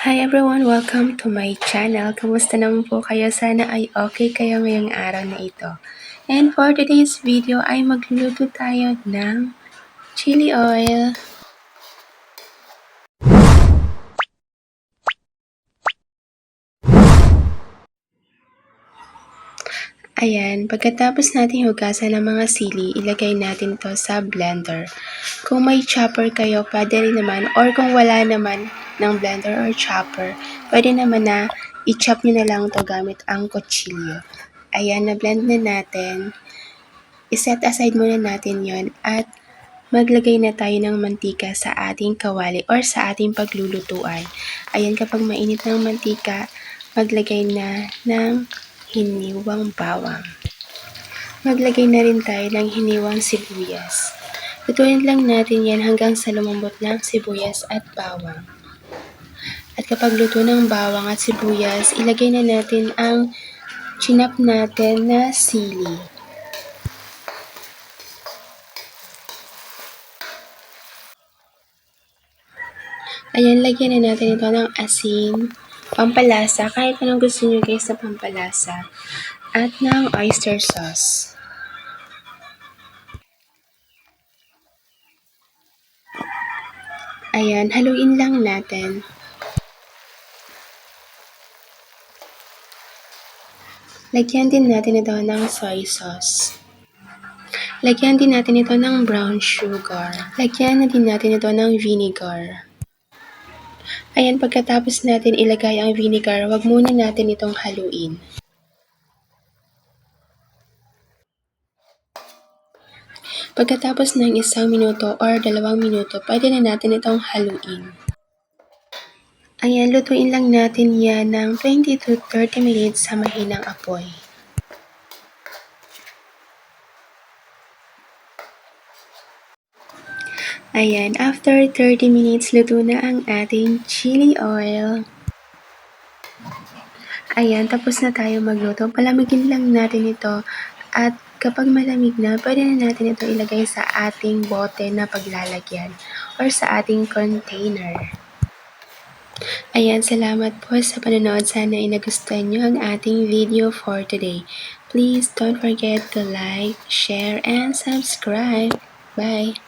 Hi everyone! Welcome to my channel. Kamusta naman po kayo? Sana ay okay kayo ngayong araw na ito. And for today's video ay magluluto tayo ng chili oil. Ayan, pagkatapos natin hugasan ng mga sili, ilagay natin to sa blender. Kung may chopper kayo, pwede rin naman, or kung wala naman ng blender or chopper, pwede naman na i-chop nyo na lang to gamit ang kutsilyo. Ayan, na-blend na natin. I-set aside muna natin yon at maglagay na tayo ng mantika sa ating kawali or sa ating paglulutuan. Ayan, kapag mainit ng mantika, maglagay na ng hiniwang bawang. Maglagay na rin tayo ng hiniwang sibuyas. Lutuin lang natin yan hanggang sa lumambot ng sibuyas at bawang. At kapag luto ng bawang at sibuyas, ilagay na natin ang chinap natin na sili. Ayan, lagyan na natin ito ng asin, pampalasa, kahit anong gusto nyo guys na pampalasa, at ng oyster sauce. Ayan, haluin lang natin. Lagyan din natin ito ng soy sauce. Lagyan din natin ito ng brown sugar. Lagyan na din natin ito ng vinegar. Ayan, pagkatapos natin ilagay ang vinegar, wag muna natin itong haluin. Pagkatapos ng 1 minuto or 2 minuto, pwede na natin itong haluin. Ayan, lutuin lang natin yan ng 20 to 30 minutes sa mahinang apoy. Ayan, after 30 minutes, luto na ang ating chili oil. Ayan, tapos na tayo magluto. Palamigin lang natin ito at kapag malamig na, pwede na natin ito ilagay sa ating bote na paglalagyan or sa ating container. Ayan, salamat po sa panonood. Sana ay nagustuhan nyo ang ating video for today. Please don't forget to like, share, and subscribe. Bye!